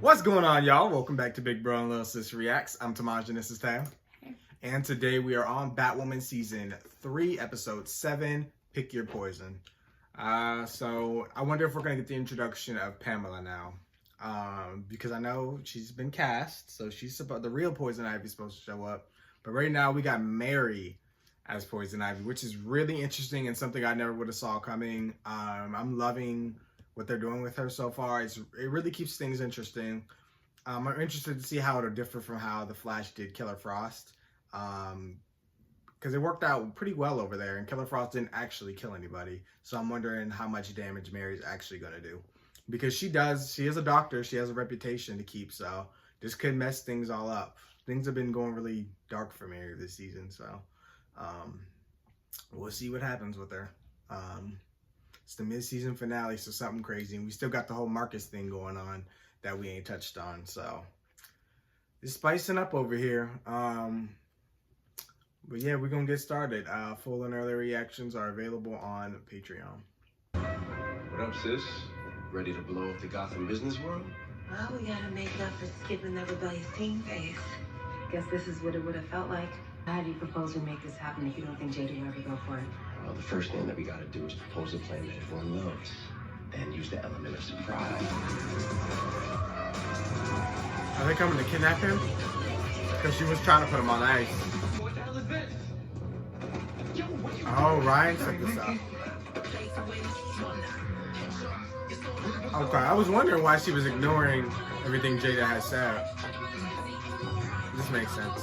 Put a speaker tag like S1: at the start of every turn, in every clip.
S1: What's going on, y'all? Welcome back to Big Bro and Little Sis Reacts. I'm Tamaj and this is Tam. And today we are on Batwoman Season 3, Episode 7, Pick Your Poison. So I wonder if we're going to get the introduction of Pamela now. Because I know she's been cast, so the real Poison Ivy is supposed to show up. But right now we got Mary as Poison Ivy, which is really interesting and something I never would have saw coming. I'm loving what they're doing with her so far. It really keeps things interesting. I'm interested to see how it'll differ from how the Flash did Killer Frost. Because it worked out pretty well over there, and Killer Frost didn't actually kill anybody. So I'm wondering how much damage Mary's actually going to do. Because she is a doctor, she has a reputation to keep, so this could mess things all up. Things have been going really dark for Mary this season, so we'll see what happens with her. It's the mid-season finale, so something crazy. And we still got the whole Marcus thing going on that we ain't touched on. So it's spicing up over here. But yeah, we're going to get started. Full and early reactions are available on Patreon.
S2: What up, sis? Ready to blow up the Gotham business world?
S3: Well, we gotta make up for skipping that rebellious teen phase. Guess this is what it would have felt like. How do you propose we make this happen if you don't think Jada will ever go for it?
S2: Well, the first thing that we gotta do is propose a plan that everyone loves. Then use the element of surprise.
S1: Are they coming to kidnap him? Because she was trying to put him on ice.
S2: What the hell is this?
S1: Oh, Ryan set this up. Okay, I was wondering why she was ignoring everything Jada had said. This makes sense.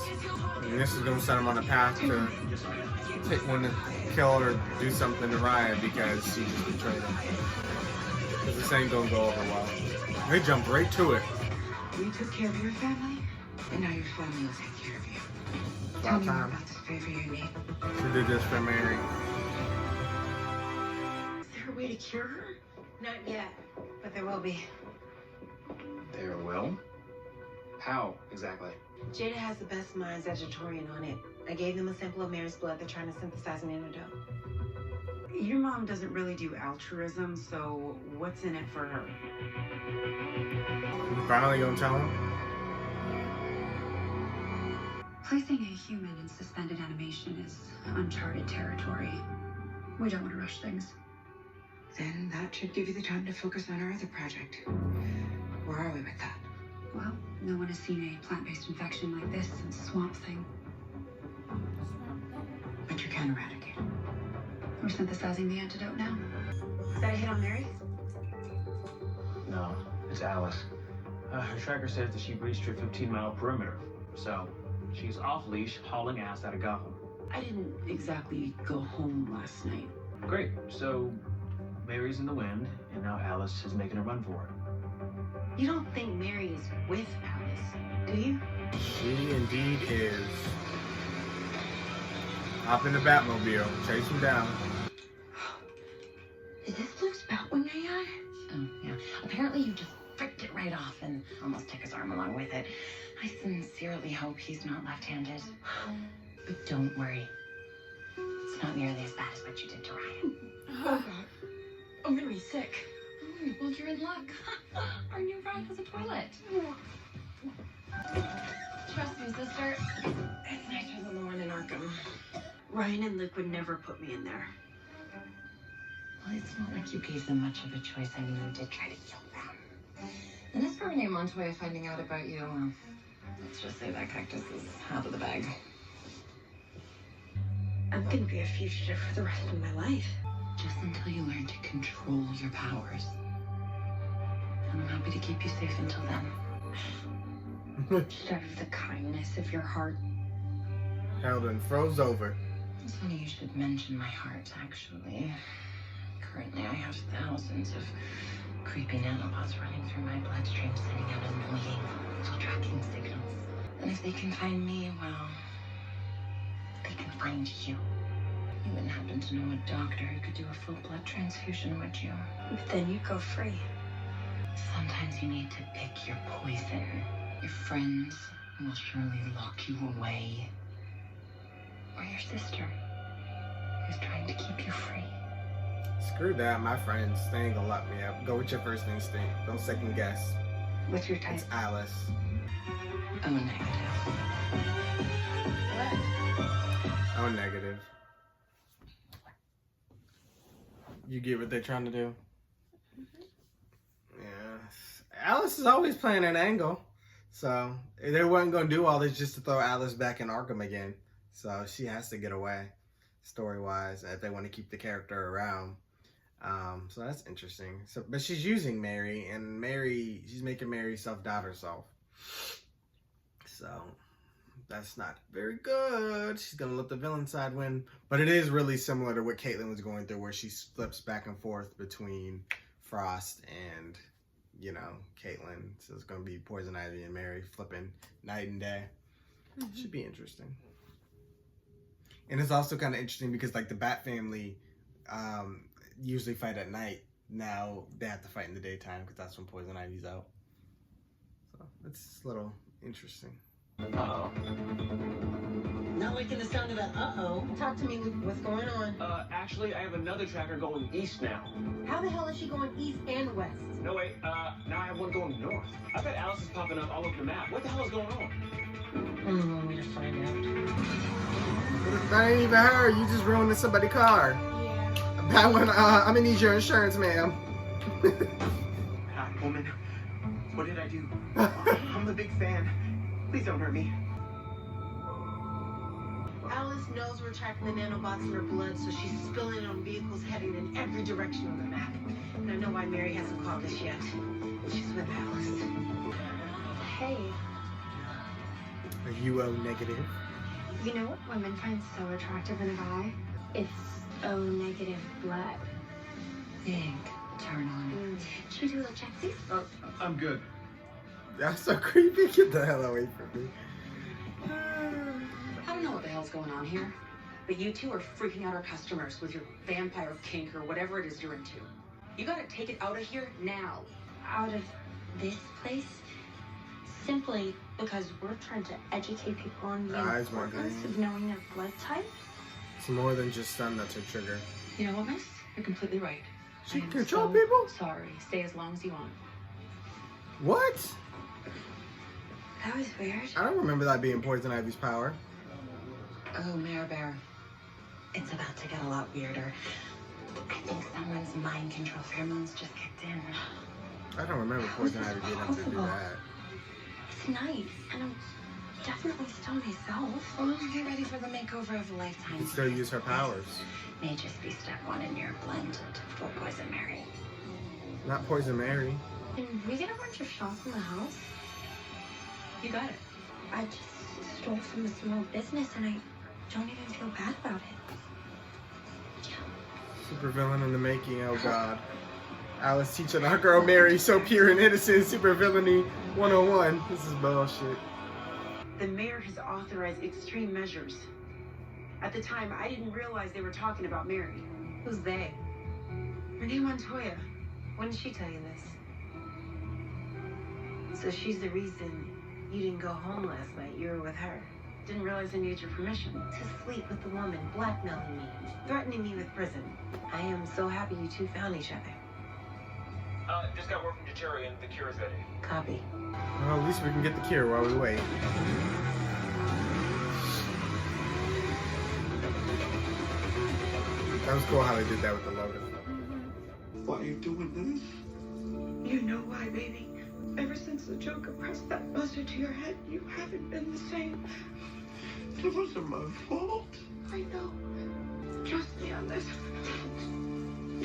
S1: And this is going to set him on a path to kill or do something to Ryan because she just betrayed him. Because this ain't going to go over well. They jumped right to it.
S3: You took care of your family, and now your family will take care of you.
S1: It's
S3: Tell
S1: about
S3: me more
S1: time.
S3: about this favor you need.
S1: She did this for Mary.
S3: Is there a way to cure her? Not yet, but there will be.
S2: There will? How, exactly?
S3: Jada has the best minds at Jatorian on it. I gave them a sample of Mary's blood. They're trying to synthesize an antidote.
S4: Your mom doesn't really do altruism, so what's in it for her?
S1: You finally gonna tell him?
S5: Placing a human in suspended animation is uncharted territory. We don't want to rush things.
S3: Then that should give you the time to focus on our other project. Where are we with that?
S5: Well, no one has seen a plant-based infection like this since Swamp Thing.
S3: But you can eradicate it.
S5: We're synthesizing the antidote now.
S3: Is that a hit on Mary?
S6: No, it's Alice. Her tracker says that she breached her 15-mile perimeter. So, she's off leash, hauling ass out of Gotham.
S4: I didn't exactly go home last night.
S6: Great. So, Mary's in the wind, and now Alice is making a run for it.
S3: You don't think Mary is with Alice, do you?
S1: She indeed is. Hop in the Batmobile, chase him down.
S3: Is this Luke's Batwing AI?
S7: Oh, yeah. Apparently you just fricked it right off and almost took his arm along with it. I sincerely hope he's not left-handed. But don't worry. It's not nearly as bad as what you did to Ryan.
S3: Oh, God. I'm gonna be sick.
S7: Well, you're in luck. Our new ride has a toilet. Trust me, sister. It's nicer than the one in Arkham.
S4: Ryan and Luke would never put me in there.
S7: Well, it's not like you gave them much of a choice. I mean, you did try to kill them. And as for Renee Montoya finding out about you, well, let's just say that cactus is out of the bag.
S3: I'm gonna be a fugitive for the rest of my life.
S7: Just until you learn to control your powers. And I'm happy to keep you safe until then.
S3: Out of the kindness of your heart.
S1: Held and froze over.
S7: It's funny you should mention my heart, actually. Currently, I have thousands of creepy nanobots running through my bloodstream, sending out annoying little tracking signals. And if they can find me, well, they can find you. You wouldn't happen to know a doctor who could do a full blood transfusion, would you?
S3: But then you go free.
S7: Sometimes you need to pick your poison. Your friends will surely lock you away. Or your sister, who's trying to keep you free.
S1: Screw that, my friends. They ain't gonna lock me up. Go with your first instinct. Don't second guess.
S3: What's your type?
S1: It's Alice.
S7: Oh, negative.
S1: Oh, negative. You get what they're trying to do? Yeah. Alice is always playing an angle. So they weren't going to do all this just to throw Alice back in Arkham again. So she has to get away, story-wise, if they want to keep the character around. So that's interesting. So, but she's using Mary, and she's making Mary self-doubt herself. So that's not very good. She's gonna let the villain side win. But it is really similar to what Caitlin was going through, where she flips back and forth between Frost and, Caitlin. So it's gonna be Poison Ivy and Mary flipping night and day. Mm-hmm. Should be interesting. And it's also kind of interesting because, like, the Bat family usually fight at night. Now they have to fight in the daytime because that's when Poison Ivy's out. So it's a little interesting.
S2: Uh-oh.
S3: Not liking the sound of that uh-oh. Talk to me, Luke. What's going on?
S6: Actually, I have another tracker going east now.
S3: How the hell is she going east and west?
S6: No, wait, now I have one going north. I bet Alice is popping up all over the map. What the hell is going on?
S3: You want me to find out?
S1: That ain't even her. You just ruined somebody's car.
S3: Yeah.
S1: Batwoman, I'm gonna need your insurance, ma'am.
S6: Batwoman, what did I do? I'm a big fan. Please don't hurt me.
S3: Alice knows we're tracking the nanobots in her blood, so she's spilling it on vehicles heading in every direction on the map. And I know why Mary hasn't called us yet. She's with Alice.
S5: Hey,
S1: Are you O negative?
S5: you know what women find so attractive in a guy? It's O negative blood.
S7: Big turn on.
S5: Should we do a little check, please?
S6: I'm good.
S1: That's so creepy. Get the hell away from me.
S8: I don't know what the hell's going on here, but you two are freaking out our customers with your vampire kink or whatever it is you're into. You gotta take it out of here now.
S5: Out of this place? Simply because we're trying to educate people on the
S1: Eyes were
S5: importance
S1: green.
S5: of knowing their blood type.
S1: It's more than just stun that's her trigger.
S8: You know what, miss? You're completely right.
S1: She
S8: I
S1: can
S8: am
S1: control
S8: so
S1: people?
S8: Sorry. Stay as long as you want.
S1: What?
S5: That was weird.
S1: I don't remember that being Poison Ivy's power.
S7: Oh, Mare Bear. It's about to get a lot weirder. I think someone's mind control pheromones just kicked in.
S1: I don't remember Poison Ivy being able to do that.
S5: It's nice, and I'm definitely still myself.
S7: Oh, get ready for the makeover of a lifetime.
S1: You can still use her powers.
S7: May just be step one in your blended for Poison Mary.
S1: Not Poison Mary.
S5: Can we get a bunch of shots in the house?
S8: You got it.
S5: I just stole from a small business, and I don't even feel bad about it.
S1: Super villain in the making, oh god. Alice teaching our girl Mary so pure and innocent, super villainy 101. This is bullshit.
S4: The mayor has authorized extreme measures. At the time, I didn't realize they were talking about Mary.
S3: Who's they?
S4: Her name Montoya.
S3: When did she tell you this? So she's the reason you didn't go home last night. You were with her.
S4: Didn't realize I needed your permission.
S3: To sleep with the woman, blackmailing me, threatening me with prison. I am so happy you two found each other.
S6: Just got word from Jachuri and the cure is ready.
S3: Copy.
S1: Well, at least we can get the cure while we wait. That was cool how they did that with the logo.
S2: Why are you doing this?
S4: You know why, baby? Ever since the Joker pressed that buzzer to your head, you haven't been the same.
S2: It wasn't my fault.
S4: I know. Trust me on this.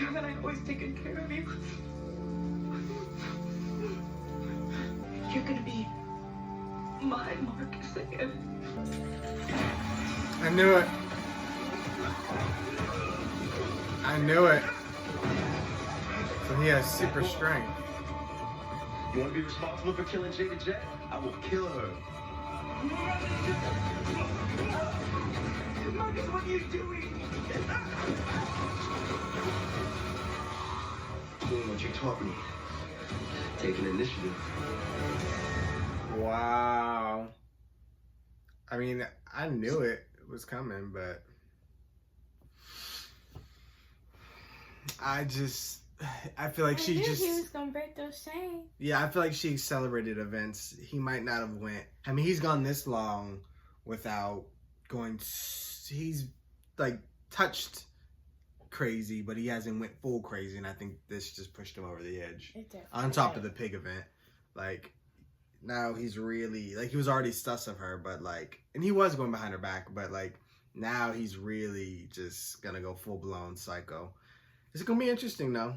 S4: Now that I've always taken care of you, you're gonna be my Marcus again.
S1: I knew it. I knew it. So he has super strength.
S2: You want to be responsible for killing Jada Jet? I will kill her.
S4: Marcus, what are you doing?
S2: Doing what you taught me. Taking initiative.
S1: Wow. I mean, I knew it was coming, but I feel like
S9: I
S1: she
S9: knew
S1: just.
S9: he was gonna break those chains.
S1: Yeah, I feel like she accelerated events. He might not have went. I mean, he's gone this long without going. He's like touched crazy, but he hasn't went full crazy, and I think this just pushed him over the edge. On top of the pig event, like now he's really like he was already sus of her, but like, and he was going behind her back, but like now he's really just gonna go full blown psycho. It's gonna be interesting though.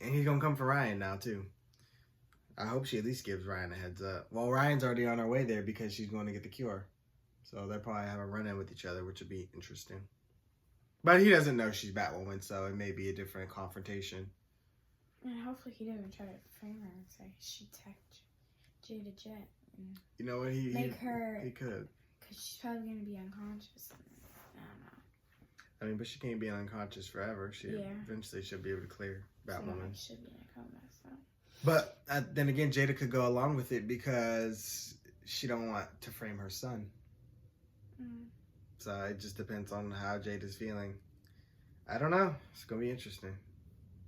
S1: And he's gonna come for Ryan now too. I hope she at least gives Ryan a heads up. Well, Ryan's already on her way there because she's going to get the cure. So they'll probably have a run-in with each other, which would be interesting. But he doesn't know she's Batwoman, so it may be a different confrontation.
S9: And hopefully he doesn't try to frame her and say she attacked Jada Jet. And
S1: you know what? He could.
S9: Because she's probably going to be unconscious. I don't know.
S1: I mean, but she can't be unconscious forever. Eventually she'll be able to clear Batwoman.
S9: So should be in a coma, so.
S1: But then again, Jada could go along with it because she don't want to frame her son.
S9: Mm.
S1: So it just depends on how Jada's feeling. I don't know. It's gonna be interesting.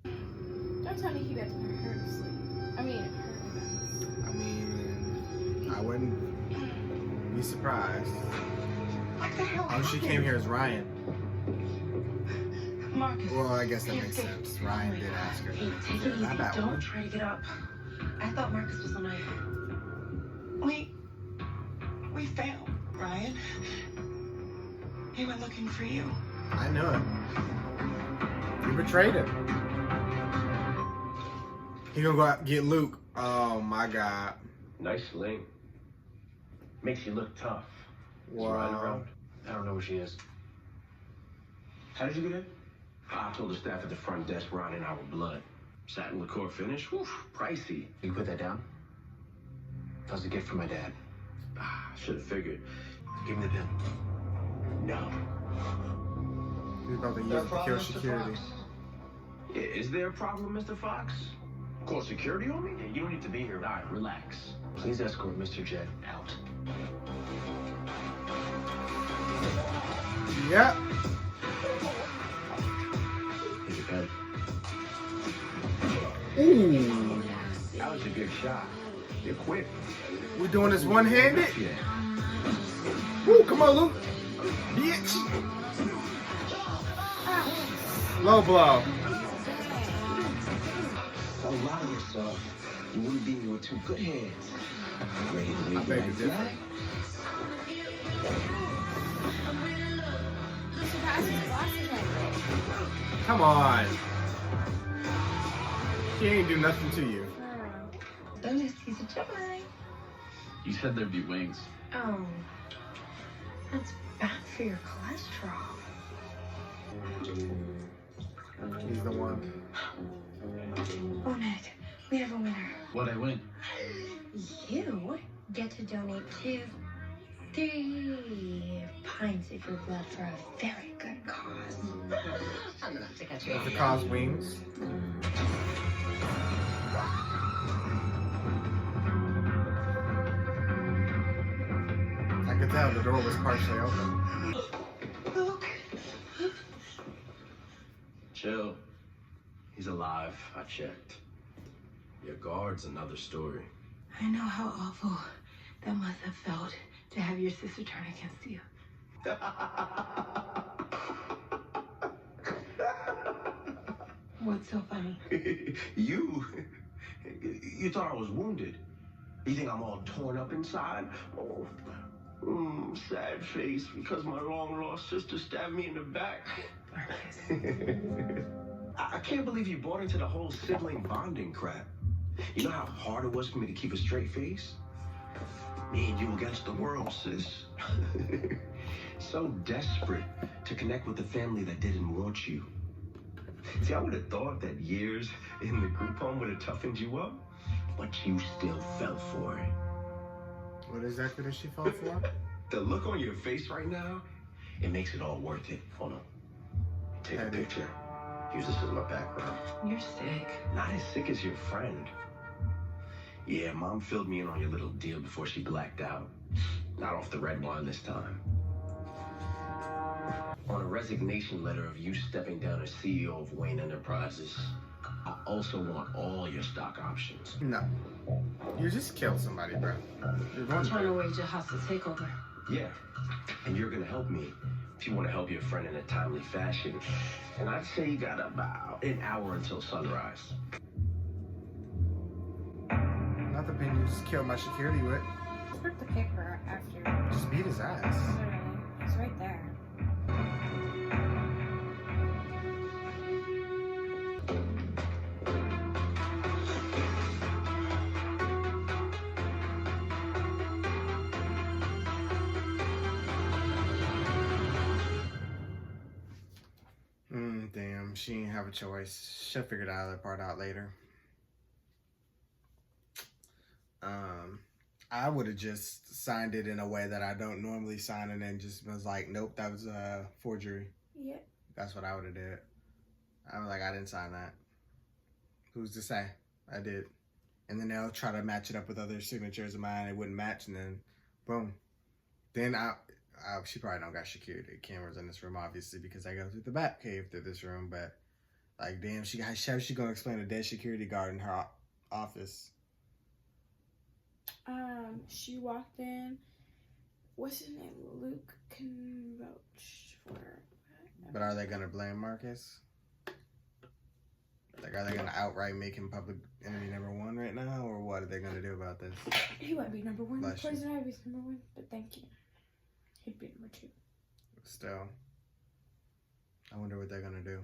S9: Don't tell me he got to put her to sleep. I mean,
S1: I wouldn't be surprised.
S3: What the hell?
S1: Oh, she came here as Ryan.
S3: Marcus.
S1: Well, I guess that makes sense. Ryan did ask her.
S4: Hey, take it easy.
S1: Not that
S4: Don't
S1: one.
S4: try to get up. I thought Marcus was alive.
S3: We failed, Ryan. He went looking for you.
S1: I know it. You betrayed him. He gonna go out get Luke. Oh my God.
S2: Nice sling. Makes you look tough. Is Ryan
S1: Wow.
S2: around?
S6: I don't know where she is. How did you get in?
S2: I told the staff at the front desk we're in our blood. Satin liqueur finish? Whew, pricey.
S6: You put that down? That was a gift from my dad.
S2: Should have figured.
S6: Give me the pen.
S2: No.
S1: He's about to use it to kill security.
S2: Is there a problem, Mr. Fox? Call security on me?
S6: Yeah, you don't need to be here. All right, relax. Please escort Mr. Jet out.
S1: Yep.
S2: Here's your pen.
S1: Ooh.
S2: That was a good shot. You're quick.
S1: We doing this one-handed?
S2: Yeah.
S1: Woo, come on, Luke. Bitch. Low blow.
S2: Allow yourself. You will be in two good hands. Ready to
S1: I
S2: leave
S1: beg
S2: the
S1: to differ. Come on. She ain't do nothing to you.
S7: Bonus, he's a Gemini.
S6: You said there'd be wings.
S7: Oh, that's bad for your cholesterol.
S1: He's the one.
S7: Bonnet, we have a winner.
S6: What'd I win?
S7: You get to donate 3 pints of your blood for a very good cause. I'm gonna have to catch you.
S1: Does it cause wings? I could tell the door was partially open.
S3: Luke.
S2: Chill. He's alive. I checked. Your guard's another story.
S4: I know how awful that must have felt to have your sister turn against you. What's so funny?
S2: You thought I was wounded. You think I'm all torn up inside? Oh, sad face because my long-lost sister stabbed me in the back. I can't believe you bought into the whole sibling bonding crap. You know how hard it was for me to keep a straight face? Me and you against the world, sis. So desperate to connect with the family that didn't want you. See, I would have thought that years in the group home would have toughened you up, but you still fell for it.
S1: What exactly did she fall for?
S2: The look on your face right now, it makes it all worth it. Hold on. Take a picture. Use this as my background.
S4: You're sick.
S2: Not as sick as your friend. Yeah, Mom filled me in on your little deal before she blacked out. Not off the red wine this time. On a resignation letter of you stepping down as CEO of Wayne Enterprises. I also want all your stock options.
S1: No. You just killed somebody, bro. You're
S8: I'm
S1: going
S8: trying to wage a hostile takeover.
S2: Yeah, and you're gonna help me if you want to help your friend in a timely fashion. And I'd say you got about an hour until sunrise.
S1: Not the pen you just killed my security with.
S9: Just rip the paper after.
S1: Just beat his ass.
S9: Literally. It's right there.
S1: Damn, she didn't have a choice. She'll figure that other part out later. I would have just signed it in a way that I don't normally sign and then just was like, nope, that was a forgery.
S9: Yeah.
S1: That's what I would have did. I was like, I didn't sign that. Who's to say? I did. And then they'll try to match it up with other signatures of mine. It wouldn't match, and then boom. Then she probably don't got security cameras in this room, obviously, because I go through the bat cave through this room. But like, damn, how's she gonna explain a dead security guard in her office?
S9: She walked in. What's his name? Luke can vouch for her.
S1: But are they gonna blame Marcus? Like, are they gonna outright make him public enemy #1 right now, or what are they gonna do about this?
S9: He would be #1.
S1: Bless you.
S9: Poison Ivy's #1, but thank you. He'd be #2.
S1: Still, I wonder what they're gonna do.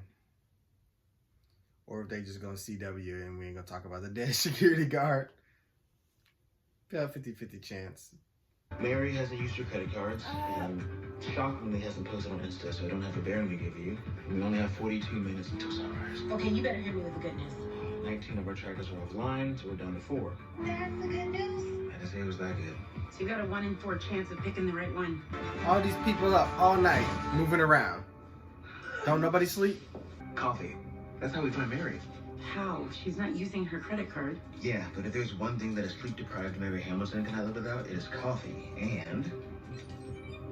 S1: Or if they just gonna CW and we ain't gonna talk about the dead security guard. Got a 50-50 chance.
S10: Mary hasn't used her credit cards, and shockingly hasn't posted on Insta, so I don't have a bearing to give you. We only have 42 minutes until sunrise.
S8: Okay, you better hit me with the good news.
S10: 19 of our trackers are offline, so we're down to 4.
S3: That's the good news.
S10: I didn't say it was that good.
S4: So you got a 1 in 4 chance of picking the right one.
S1: All these people up all night, moving around. Don't nobody sleep?
S10: Coffee. That's how we find Mary.
S4: How? She's not using her credit card.
S10: Yeah, but if there's one thing that a sleep-deprived Mary Hamilton cannot live without, it is coffee. And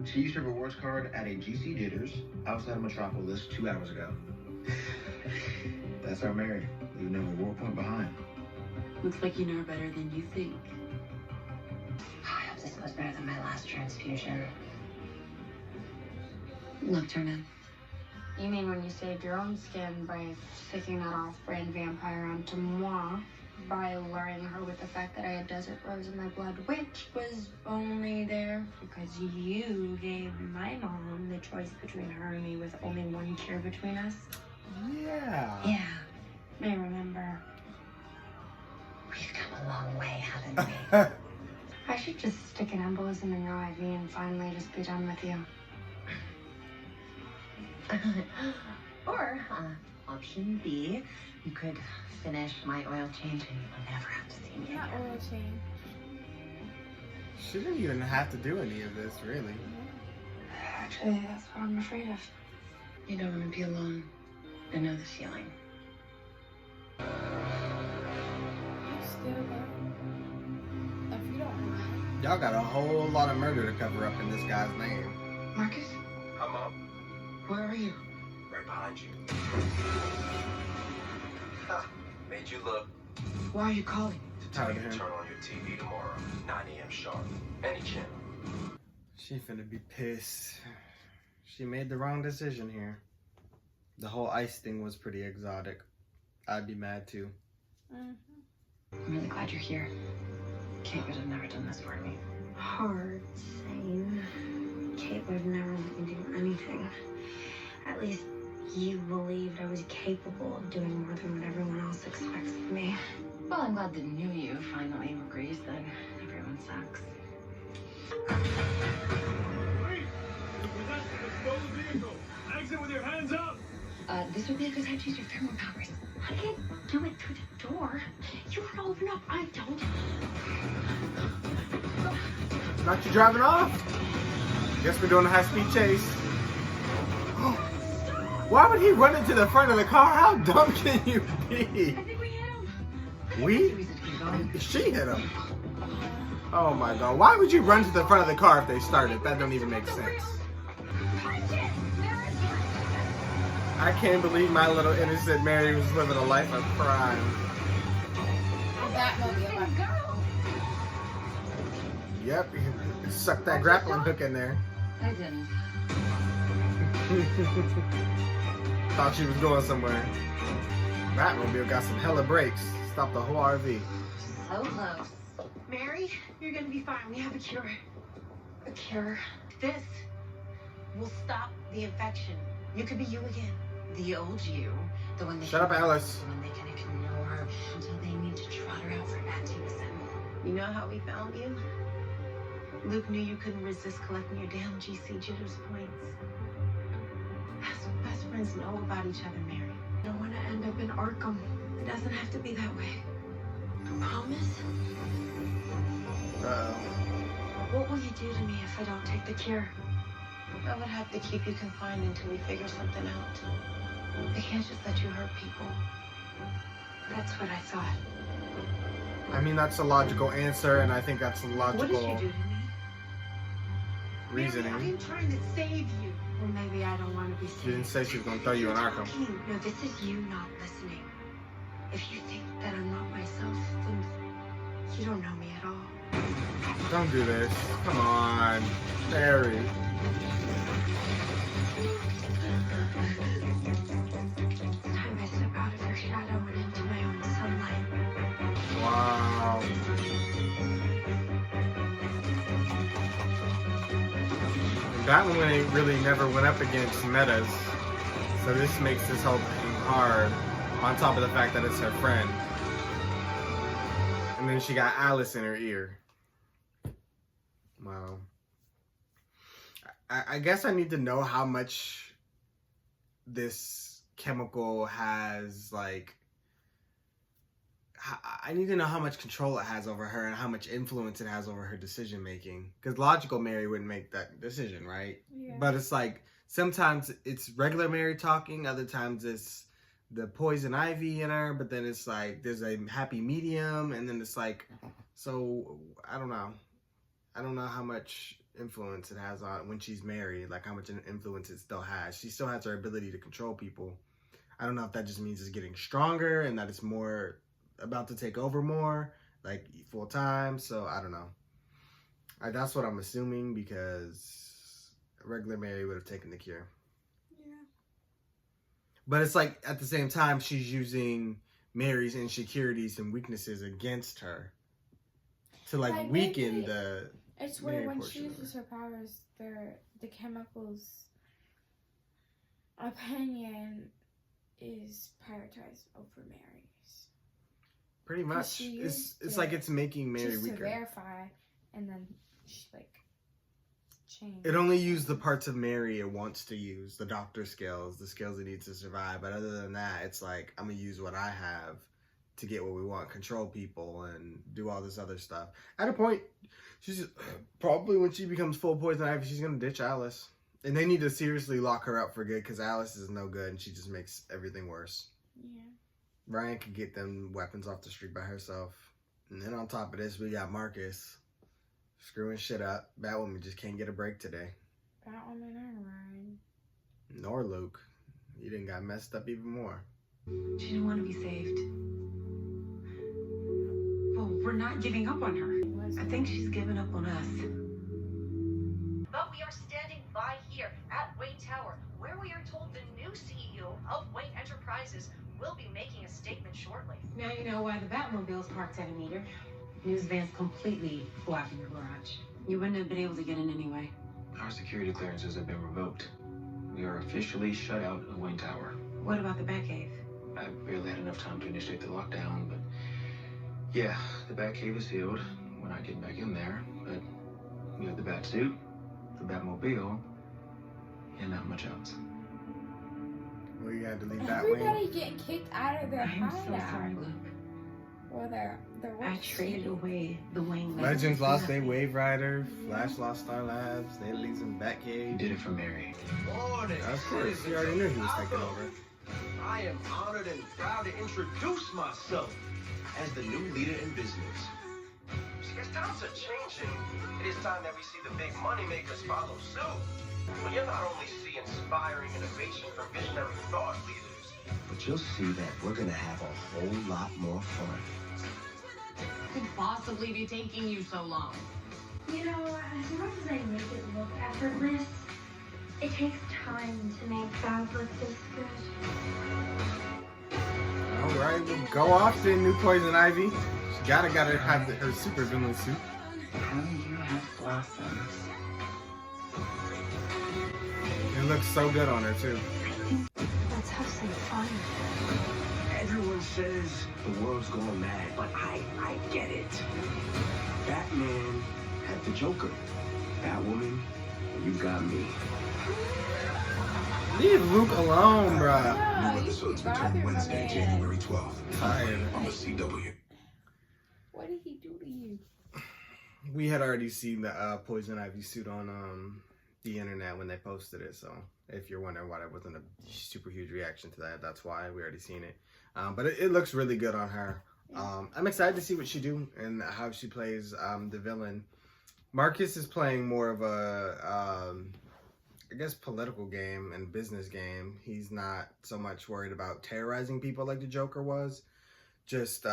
S10: she used her rewards card at a GC Jitters outside of Metropolis 2 hours ago. That's our Mary, leaving no reward point behind.
S4: Looks like you know her better than you think.
S7: I hope this was better than my last transfusion. Nocturna.
S9: You mean when you saved your own skin by sticking that off-brand vampire onto moi, by luring her with the fact that I had desert rose in my blood, which was only there because you gave my mom the choice between her and me with only one cure between us?
S1: Yeah.
S7: Yeah,
S9: I remember.
S7: we've come a long way, haven't we?
S9: I should just stick an embolism in your IV and finally just be done with you.
S7: Or, option B, you could finish my oil change and you will never have to see me
S9: Not
S7: again.
S9: oil change.
S1: She didn't even have to do any of this, really.
S9: Actually, that's what I'm afraid of.
S7: You don't want to be alone. I know the feeling.
S9: Still there. If you don't mind.
S1: Y'all got a whole lot of murder to cover up in this guy's name.
S7: Marcus,
S2: Hi, Mom.
S7: where are you?
S2: Right behind you. Ha, made you look.
S7: Why are you calling?
S2: To tell you
S1: Tired of
S2: to
S1: him.
S2: turn on your TV tomorrow, 9 a.m. sharp. Any channel.
S1: She finna be pissed. She made the wrong decision here. The whole ice thing was pretty exotic. I'd be mad too.
S7: I'm really glad you're here. Kate would have never done this for me.
S5: Hard saying. Kate would have never let me do anything. At least you believed I was capable of doing more than what everyone else expects of me.
S7: Well, I'm glad the new you finally agrees that everyone sucks.
S6: Wait! Possess the stolen vehicle! Exit with your hands up!
S7: This would be a good time to use your thermal powers.
S5: I can't do it through the door. You would open up. I don't.
S1: Not you driving off? Guess we're doing a high-speed chase. Why would he run into the front of the car? How dumb can you be?
S5: I think we hit him.
S1: We? She hit him. Oh my god. Why would you run to the front of the car if they started? That don't even make sense.
S5: Punch it. There is one.
S1: I can't believe my little innocent Mary was living a life of crime. Yep, you sucked that grappling hook in there.
S7: I didn't.
S1: Thought she was going somewhere. Batmobile got some hella brakes. Stopped the whole RV.
S7: So close.
S3: Mary, you're gonna be fine. We have a cure.
S4: A cure.
S3: This will stop the infection. You could be you again.
S7: The old you, the one they
S1: Shut up, Alice.
S7: The one they can ignore until they need to trot her out for baptism.
S3: You know how we found you? Luke knew you couldn't resist collecting your damn GC Jitters points. That's what best friends know about each other, Mary.
S5: I don't want to end up in Arkham.
S3: It doesn't have to be that way.
S5: Promise? What will you do to me if I don't take the cure?
S3: I would have to keep you confined until we figure something out. I can't just let you hurt people.
S5: That's what I thought.
S1: I mean, that's a logical answer, and I think that's a
S3: What did
S1: logical
S3: you do to me?
S1: reasoning.
S3: Mary, I am trying to save you.
S5: Well, maybe I don't want to be
S1: She
S5: saved.
S1: didn't say she was going to throw you in Arkham.
S5: No, this is you not listening. If you think that I'm not myself, then you don't know me at all.
S1: Don't do this. Come on. Mary.
S5: Time I step out of your shadow and into my own sunlight.
S1: Wow. Batwoman really never went up against metas, so this makes this whole thing hard, on top of the fact that it's her friend. And then she got Alice in her ear. Wow. I guess I need to know how much this chemical has, like, I need to know how much control it has over her and how much influence it has over her decision making. Because logical Mary wouldn't make that decision, right?
S9: Yeah.
S1: But it's like, sometimes it's regular Mary talking, other times it's the poison ivy in her, but then it's like, there's a happy medium, and then it's like, so, I don't know. I don't know how much influence it has on when she's married, like how much influence it still has. She still has her ability to control people. I don't know if that just means it's getting stronger and that it's more about to take over more, like full time. So I don't know. That's what I'm assuming, because regular Mary would have taken the cure.
S9: Yeah.
S1: But it's like at the same time she's using Mary's insecurities and weaknesses against her to like weaken
S9: maybe
S1: the.
S9: It's where
S1: Mary
S9: when
S1: portion
S9: she
S1: of
S9: uses her powers, the chemicals opinion is prioritized over Mary's.
S1: Pretty much. It's like it's making Mary
S9: just
S1: weaker.
S9: to verify, and then she like change.
S1: It only used the parts of Mary it wants to use, the doctor skills, the skills it needs to survive. But other than that, it's like, I'm going to use what I have to get what we want, control people, and do all this other stuff. At a point, she's probably when she becomes full poison ivy, she's going to ditch Alice. And they need to seriously lock her up for good, because Alice is no good and she just makes everything worse.
S9: Yeah.
S1: Ryan could get them weapons off the street by herself. And then on top of this, we got Marcus screwing shit up. Batwoman just can't get a break today.
S9: Batwoman and Ryan.
S1: Nor Luke. He done got messed up even more.
S4: She didn't want to be saved. Well, we're not giving up on her.
S3: I think she's given up on us.
S11: But we are standing by here at Wayne Tower, where we are told the new CEO of Wayne Enterprises will be making a statement shortly.
S8: Now you know why the Batmobile's parked at a meter. News van's completely blocking the garage.
S4: You wouldn't have been able to get in anyway.
S6: Our security clearances have been revoked. We are officially shut out of Wayne Tower.
S4: What about the Batcave?
S6: I barely had enough time to initiate the lockdown, but yeah, the Batcave is sealed. We're not getting back in there, but we have the Batsuit, the Batmobile, and not much else.
S1: We had to leave that
S9: Everybody
S1: wing.
S9: getting kicked out of their
S4: I'm so
S9: hideout.
S4: sorry, Luke.
S9: Or their
S4: I traded away the Wayne
S1: Legends lost their Wave Rider. Flash lost Star Labs. They leaves in Batcave.
S6: Did it for Mary.
S2: Morning.
S1: Of course, you already knew he was taking over.
S2: I am honored and proud to introduce myself as the new leader in business. See, as times are changing, it is time that we see the big money makers follow suit. But you're not only seeing inspiring innovation from visionary thought leaders. But you'll see that we're gonna have a whole lot more fun.
S8: What could possibly be taking you so long?
S5: You know, as much as I make it look effortless, it takes time to make things look this good.
S1: All right, we'll go off to New Poison Ivy. She gotta have her super villain suit.
S7: How you have blossoms.
S1: It looks so good on her too.
S5: Let's have some fun.
S2: Everyone says the world's going mad, but I get it. Batman had the Joker. Batwoman, you got me.
S1: Leave Luke alone, bruh.
S12: New episodes return Wednesday, January 12th.
S1: Tired.
S12: On the CW.
S9: What did he do to you?
S1: We had already seen the Poison Ivy suit on the internet when they posted it, so if you're wondering why there wasn't a super huge reaction to that, that's why. We already seen it. But it looks really good on her. I'm excited to see what she do and how she plays the villain. Marcus is playing more of a, I guess, political game and business game. He's not so much worried about terrorizing people like the Joker was. Just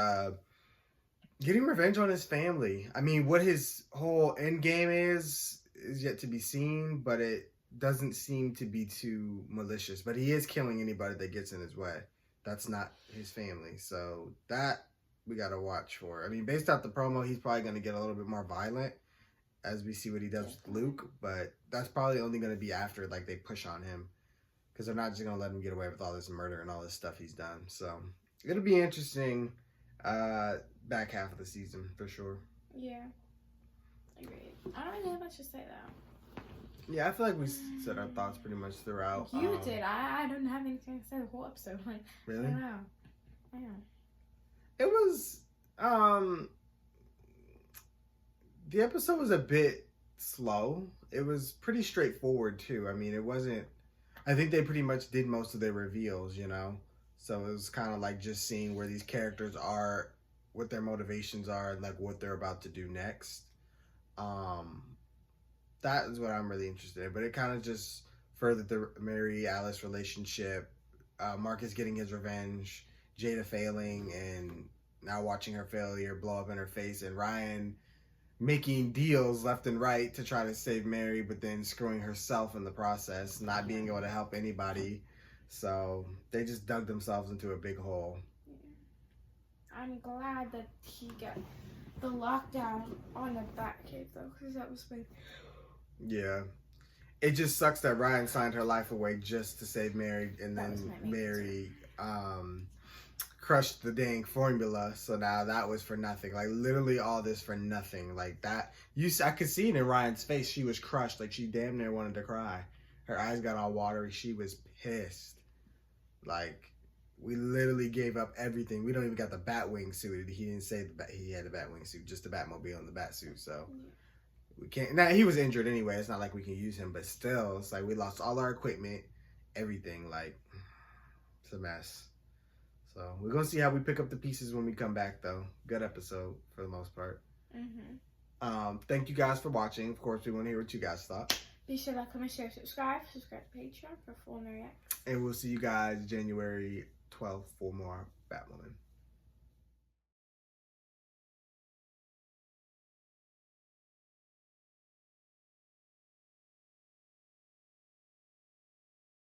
S1: getting revenge on his family. I mean, what his whole end game is yet to be seen, but it doesn't seem to be too malicious. But he is killing anybody that gets in his way. That's not his family. So that we got to watch for. I mean, based off the promo, he's probably going to get a little bit more violent as we see what he does with Luke. But that's probably only going to be after, like, they push on him. Because they're not just going to let him get away with all this murder and all this stuff he's done. So it'll be interesting back half of the season, for sure.
S9: Yeah. Agreed. I don't really have much to say, though.
S1: Yeah, I feel like we said our thoughts pretty much throughout.
S9: You did. I don't have anything to say the whole episode. Like,
S1: really?
S9: I don't know. Yeah.
S1: It was, the episode was a bit slow. It was pretty straightforward, too. I mean, it wasn't, I think they pretty much did most of their reveals, you know? So it was kind of like just seeing where these characters are, what their motivations are, and like what they're about to do next. That is what I'm really interested in. But it kind of just furthered the Mary-Alice relationship. Marcus getting his revenge, Jada failing, and now watching her failure blow up in her face, and Ryan making deals left and right to try to save Mary, but then screwing herself in the process, not being able to help anybody. So they just dug themselves into a big hole.
S9: I'm glad that he got the lockdown on the Batcave, though, because that was my...
S1: Yeah. It just sucks that Ryan signed her life away just to save Mary, and then Mary crushed the dang formula, so now that was for nothing. Like, literally all this for nothing. Like, that, I could see it in Ryan's face. She was crushed. Like, she damn near wanted to cry. Her eyes got all watery. She was pissed. Like, we literally gave up everything. We don't even got the Batwing suit. He didn't say he had a Batwing suit, just the Batmobile and the Batsuit, so... We can't. Now, he was injured anyway. It's not like we can use him, but still, it's like we lost all our equipment, everything. Like, it's a mess. So we're gonna see how we pick up the pieces when we come back, though. Good episode for the most part. Thank you guys for watching. Of course, we want to hear what you guys thought.
S9: Be sure to like, comment, share, subscribe to Patreon for full react.
S1: And we'll see you guys January 12th for more Batwoman.